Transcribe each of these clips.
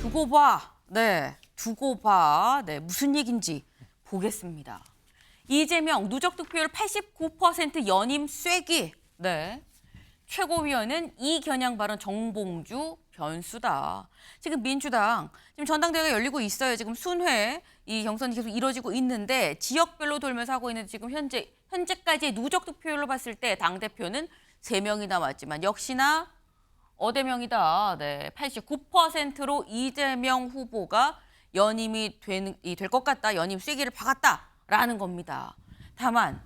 두고 봐. 네, 두고 봐. 네, 무슨 얘긴지 보겠습니다. 이재명 누적 득표율 89% 연임 쐐기. 네. 최고위원은 이겨냥 발언 정봉주 변수다. 지금 민주당 지금 전당대회가 열리고 있어요. 지금 순회 이 경선이 계속 이뤄지고 있는데 지역별로 돌면서 하고 있는 지금 현재까지의 누적 득표율로 봤을 때 당 대표는 3명이 남았지만 역시나 어대명이다. 네, 89%로 이재명 후보가 연임이 될 것 같다. 연임 쐐기를 박았다라는 겁니다. 다만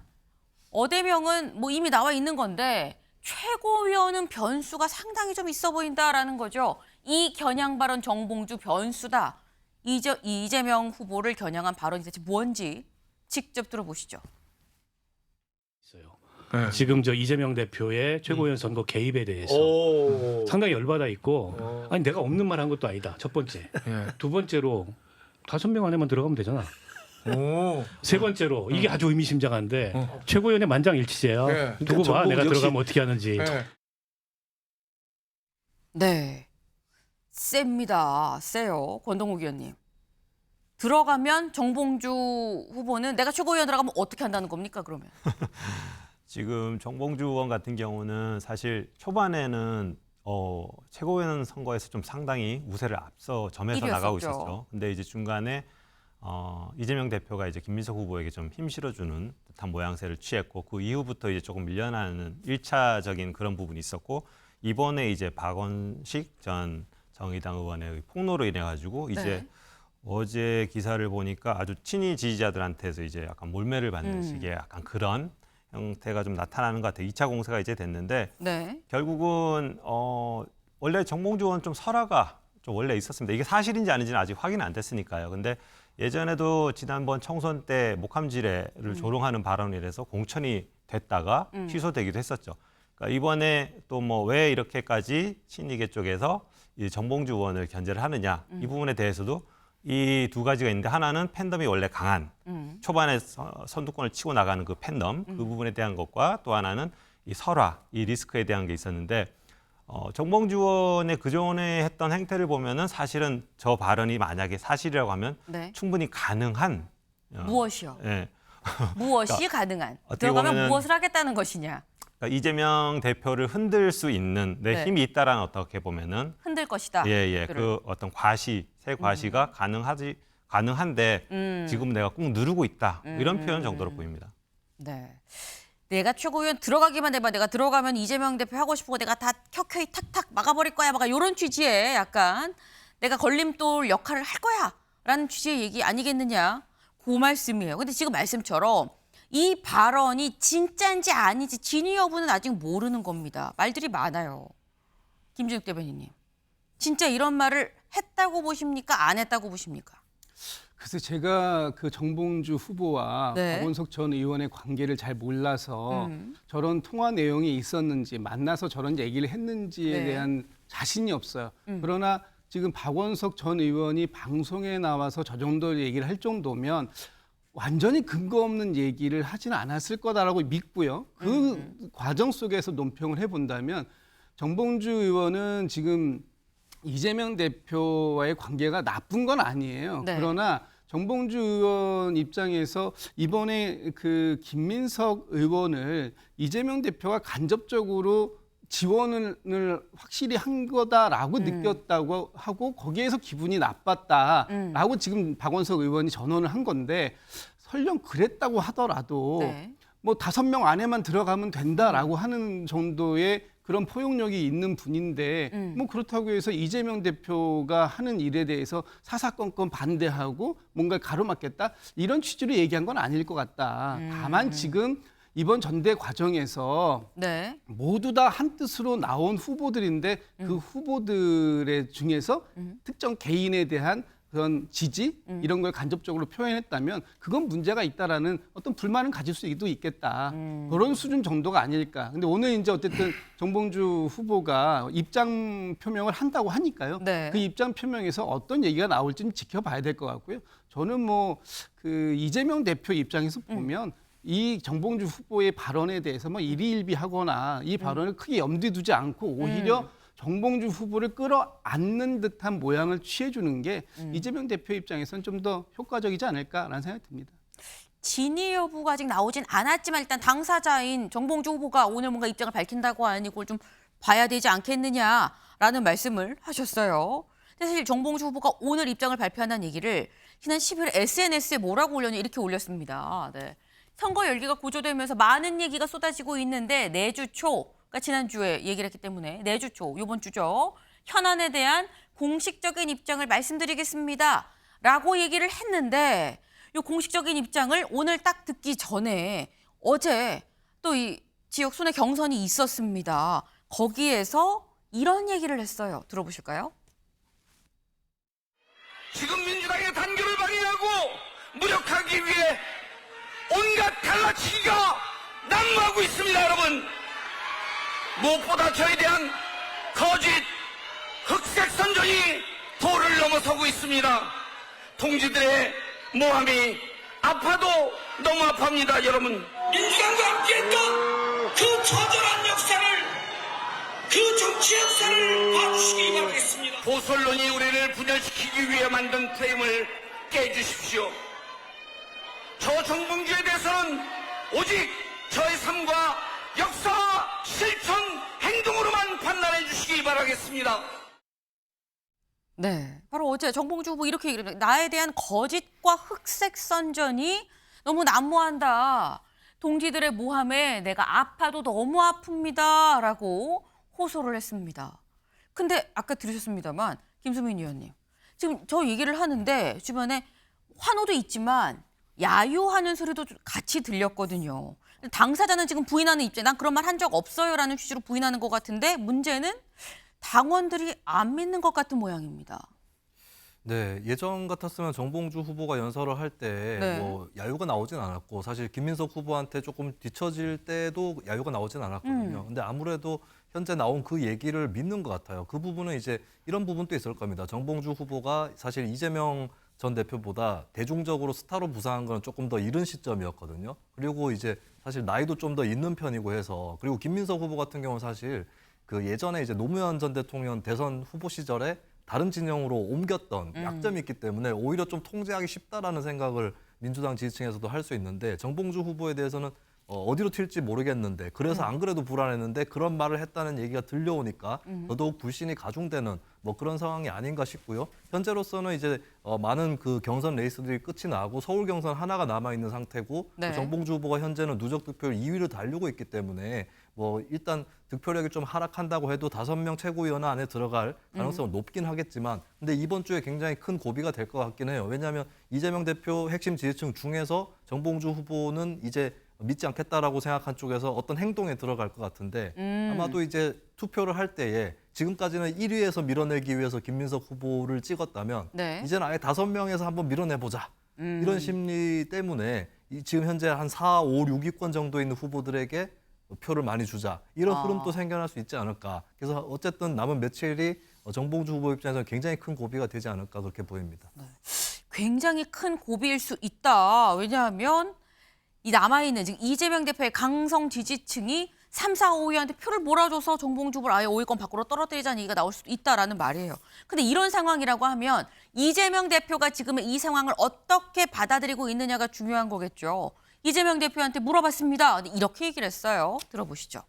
어대명은 뭐 이미 나와 있는 건데 최고위원은 변수가 상당히 좀 있어 보인다라는 거죠. 이 겨냥 발언 정봉주 변수다. 이재명 후보를 겨냥한 발언이 대체 뭔지 직접 들어보시죠. 있어요. 네. 지금 저 이재명 대표의 최고위원 선거 개입에 대해서 상당히 열받아 있고 아니 내가 없는 말 한 것도 아니다. 첫 번째. 예. 두 번째로 5명 안에만 들어가면 되잖아. 오. 세 번째로 이게 아주 의미심장한데 최고위원의 만장일치제야. 네. 두고 봐. 내가 역시- 들어가면 어떻게 하는지. 예. 네, 셉니다. 세요. 권동욱 의원님. 들어가면 정봉주 후보는 내가 최고위원 들어가면 어떻게 한다는 겁니까 그러면? 지금 정봉주 의원 같은 경우는 사실 초반에는 최고위원 선거에서 좀 상당히 우세를 앞서 점해서 나가고 일이었었죠. 있었죠. 근데 이제 중간에 이재명 대표가 이제 김민석 후보에게 좀 힘 실어주는 듯한 모양새를 취했고 그 이후부터 이제 조금 밀려나는 1차적인 그런 부분이 있었고 이번에 이제 박원식 전 정의당 의원의 폭로로 인해 가지고 이제 네. 어제 기사를 보니까 아주 친이 지지자들한테서 이제 약간 몰매를 받는 식의 약간 그런 형태가 좀 나타나는 것 같아요. 2차 공세가 이제 됐는데 네. 결국은 원래 정봉주 의원 좀 설화가 좀 원래 있었습니다. 이게 사실인지 아닌지는 아직 확인 안 됐으니까요. 근데 예전에도 지난번 총선 때 목함지뢰를 조롱하는 발언이라서 공천이 됐다가 취소되기도 했었죠. 그러니까 이번에 또 뭐 왜 이렇게까지 친이계 쪽에서 이 정봉주 의원을 견제를 하느냐 이 부분에 대해서도 이 두 가지가 있는데 하나는 팬덤이 원래 강한 초반에 선두권을 치고 나가는 그 팬덤 그 부분에 대한 것과 또 하나는 이 설화, 이 리스크에 대한 게 있었는데 정봉주 의원의 그전에 했던 행태를 보면은 사실은 저 발언이 만약에 사실이라고 하면 네. 충분히 가능한 무엇이요? 예. 무엇이 가능한? 어떻게 들어가면 보면은- 무엇을 하겠다는 것이냐? 그러니까 이재명 대표를 흔들 수 있는 내 네. 힘이 있다라는 어떻게 보면은 흔들 것이다. 예. 그 어떤 새 과시가 가능한데 지금 내가 꾹 누르고 있다. 이런 표현 정도로 보입니다. 네. 내가 최고위원 들어가기만 해봐. 내가 들어가면 이재명 대표 하고 싶은 거 내가 다 켜켜이 탁탁 막아버릴 거야. 막 이런 취지의 약간 내가 걸림돌 역할을 할 거야. 라는 취지의 얘기 아니겠느냐. 그 말씀이에요. 근데 지금 말씀처럼 이 발언이 진짜인지 아닌지 진위 여부는 아직 모르는 겁니다. 말들이 많아요. 김준욱 대변인님. 진짜 이런 말을 했다고 보십니까? 안 했다고 보십니까? 그래서 제가 그 정봉주 후보와 네. 박원석 전 의원의 관계를 잘 몰라서 저런 통화 내용이 있었는지 만나서 저런 얘기를 했는지에 네. 대한 자신이 없어요. 그러나 지금 박원석 전 의원이 방송에 나와서 저 정도 얘기를 할 정도면 완전히 근거 없는 얘기를 하지는 않았을 거다라고 믿고요. 그 과정 속에서 논평을 해본다면 정봉주 의원은 지금 이재명 대표와의 관계가 나쁜 건 아니에요. 네. 그러나 정봉주 의원 입장에서 이번에 그 김민석 의원을 이재명 대표가 간접적으로 지원을 확실히 한 거다라고 느꼈다고 하고 거기에서 기분이 나빴다라고 지금 박원석 의원이 전언을 한 건데 설령 그랬다고 하더라도 네. 뭐 5명 안에만 들어가면 된다라고 하는 정도의 그런 포용력이 있는 분인데 뭐 그렇다고 해서 이재명 대표가 하는 일에 대해서 사사건건 반대하고 뭔가 가로막겠다 이런 취지로 얘기한 건 아닐 것 같다. 다만 지금 이번 전대 과정에서 네. 모두 다 한 뜻으로 나온 후보들인데 그 후보들의 중에서 특정 개인에 대한 그런 지지 이런 걸 간접적으로 표현했다면 그건 문제가 있다라는 어떤 불만은 가질 수도 있겠다. 그런 수준 정도가 아닐까. 근데 오늘 이제 어쨌든 정봉주 후보가 입장 표명을 한다고 하니까요. 네. 그 입장 표명에서 어떤 얘기가 나올지는 지켜봐야 될 것 같고요. 저는 뭐 그 이재명 대표 입장에서 보면 이 정봉주 후보의 발언에 대해서 뭐 일희일비하거나 이 발언을 크게 염두에 두지 않고 오히려 정봉주 후보를 끌어안는 듯한 모양을 취해주는 게 이재명 대표 입장에서는 좀 더 효과적이지 않을까라는 생각이 듭니다. 진위 여부가 아직 나오진 않았지만 일단 당사자인 정봉주 후보가 오늘 뭔가 입장을 밝힌다고 하니 그걸 좀 봐야 되지 않겠느냐라는 말씀을 하셨어요. 사실 정봉주 후보가 오늘 입장을 발표한다는 얘기를 지난 10일 SNS에 뭐라고 올렸냐 이렇게 올렸습니다. 네. 선거 열기가 고조되면서 많은 얘기가 쏟아지고 있는데 내주 초, 그러니까 지난주에 얘기를 했기 때문에 내주 초, 이번 주죠. 현안에 대한 공식적인 입장을 말씀드리겠습니다. 라고 얘기를 했는데 이 공식적인 입장을 오늘 딱 듣기 전에 어제 또 이 지역 순회 경선이 있었습니다. 거기에서 이런 얘기를 했어요. 들어보실까요? 지금 민주당의 단결을 방해하고 무력하기 위해 온갖 갈라치기가 난무하고 있습니다, 여러분. 무엇보다 저에 대한 거짓, 흑색 선전이 도를 넘어서고 있습니다. 동지들의 모함이 아파도 너무 아픕니다, 여러분. 민주당과 함께했던 그 처절한 역사를, 그 정치 역사를 봐주시기 바라겠습니다. 보수언론이 우리를 분열시키기 위해 만든 프레임을 깨주십시오. 저 정봉주에 대해서는 오직 저의 삶과 역사와 실천, 행동으로만 판단해 주시기 바라겠습니다. 네, 바로 어제 정봉주 후보 이렇게 얘기를 합니다. 나에 대한 거짓과 흑색 선전이 너무 난무한다. 동지들의 모함에 내가 아파도 너무 아픕니다. 라고 호소를 했습니다. 근데 아까 들으셨습니다만 김수민 의원님, 지금 저 얘기를 하는데 주변에 환호도 있지만 야유하는 소리도 같이 들렸거든요. 당사자는 지금 부인하는 입장, 난 그런 말 한 적 없어요라는 취지로 부인하는 것 같은데 문제는 당원들이 안 믿는 것 같은 모양입니다. 네, 예전 같았으면 정봉주 후보가 연설을 할 때 네. 뭐 야유가 나오진 않았고 사실 김민석 후보한테 조금 뒤처질 때도 야유가 나오진 않았거든요. 근데 아무래도 현재 나온 그 얘기를 믿는 것 같아요. 그 부분은 이제 이런 부분도 있을 겁니다. 정봉주 후보가 사실 이재명 전 대표보다 대중적으로 스타로 부상한 건 조금 더 이른 시점이었거든요. 그리고 이제 사실 나이도 좀 더 있는 편이고 해서, 그리고 김민석 후보 같은 경우는 사실 그 예전에 이제 노무현 전 대통령 대선 후보 시절에 다른 진영으로 옮겼던 약점이 있기 때문에 오히려 좀 통제하기 쉽다라는 생각을 민주당 지지층에서도 할 수 있는데, 정봉주 후보에 대해서는 어디로 튈지 모르겠는데, 그래서 안 그래도 불안했는데 그런 말을 했다는 얘기가 들려오니까 더더욱 불신이 가중되는 뭐 그런 상황이 아닌가 싶고요. 현재로서는 이제 많은 그 경선 레이스들이 끝이 나고 서울 경선 하나가 남아 있는 상태고, 네. 또 정봉주 후보가 현재는 누적 득표율 2위를 달리고 있기 때문에 뭐 일단 득표력이 좀 하락한다고 해도 5명 최고위원 안에 들어갈 가능성은 높긴 하겠지만, 근데 이번 주에 굉장히 큰 고비가 될 것 같긴 해요. 왜냐하면 이재명 대표 핵심 지지층 중에서 정봉주 후보는 이제 믿지 않겠다라고 생각한 쪽에서 어떤 행동에 들어갈 것 같은데, 아마도 이제 투표를 할 때에 지금까지는 1위에서 밀어내기 위해서 김민석 후보를 찍었다면 네. 이제는 아예 5명에서 한번 밀어내보자. 이런 심리 때문에 지금 현재 한 4, 5, 6위권 정도 있는 후보들에게 표를 많이 주자. 이런 흐름도 생겨날 수 있지 않을까. 그래서 어쨌든 남은 며칠이 정봉주 후보 입장에서는 굉장히 큰 고비가 되지 않을까 그렇게 보입니다. 굉장히 큰 고비일 수 있다. 왜냐하면 이 남아있는 지금 이재명 대표의 강성 지지층이 3, 4, 5위한테 표를 몰아줘서 정봉주 후보를 아예 5위권 밖으로 떨어뜨리자는 얘기가 나올 수도 있다라는 말이에요. 근데 이런 상황이라고 하면 이재명 대표가 지금 이 상황을 어떻게 받아들이고 있느냐가 중요한 거겠죠. 이재명 대표한테 물어봤습니다. 근데 이렇게 얘기를 했어요. 들어보시죠.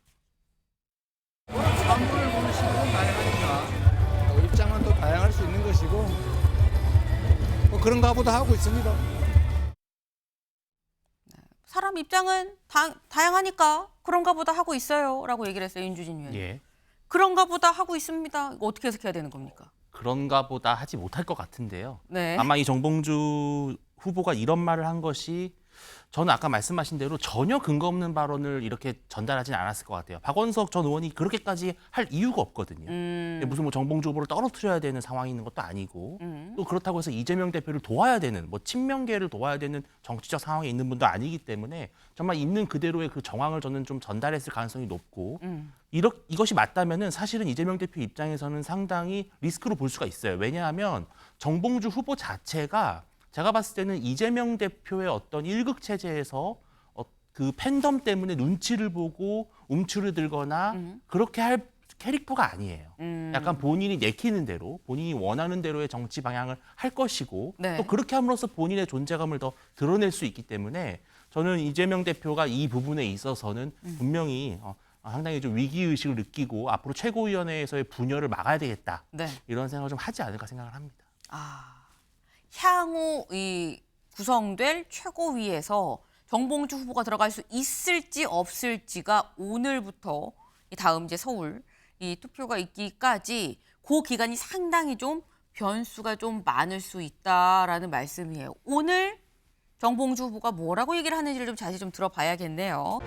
사물을 보는 시각은 다양하니까 입장은 또 다양할 수 있는 것이고 뭐 그런가 보다 하고 있습니다. 사람 입장은 다양하니까 그런가 보다 하고 있어요. 라고 얘기를 했어요. 윤주진 의원님. 예. 그런가 보다 하고 있습니다. 이거 어떻게 해석해야 되는 겁니까? 그런가 보다 하지 못할 것 같은데요. 네. 아마 이 정봉주 후보가 이런 말을 한 것이 저는 아까 말씀하신 대로 전혀 근거 없는 발언을 이렇게 전달하진 않았을 것 같아요. 박원석 전 의원이 그렇게까지 할 이유가 없거든요. 무슨 뭐 정봉주 후보를 떨어뜨려야 되는 상황이 있는 것도 아니고 또 그렇다고 해서 이재명 대표를 도와야 되는, 뭐 친명계를 도와야 되는 정치적 상황에 있는 분도 아니기 때문에 정말 있는 그대로의 그 정황을 저는 좀 전달했을 가능성이 높고 이것이 맞다면은 사실은 이재명 대표 입장에서는 상당히 리스크로 볼 수가 있어요. 왜냐하면 정봉주 후보 자체가 제가 봤을 때는 이재명 대표의 어떤 1극 체제에서 그 팬덤 때문에 눈치를 보고 움츠러들거나 그렇게 할 캐릭터가 아니에요. 약간 본인이 내키는 대로, 본인이 원하는 대로의 정치 방향을 할 것이고 네. 또 그렇게 함으로써 본인의 존재감을 더 드러낼 수 있기 때문에 저는 이재명 대표가 이 부분에 있어서는 분명히 상당히 좀 위기의식을 느끼고 앞으로 최고위원회에서의 분열을 막아야 되겠다. 네. 이런 생각을 좀 하지 않을까 생각을 합니다. 향후 이 구성될 최고위에서 정봉주 후보가 들어갈 수 있을지 없을지가 오늘부터 이 다음 이제 서울 이 투표가 있기까지 그 기간이 상당히 좀 변수가 좀 많을 수 있다라는 말씀이에요. 오늘 정봉주 후보가 뭐라고 얘기를 하는지를 좀 자세히 좀 들어봐야겠네요.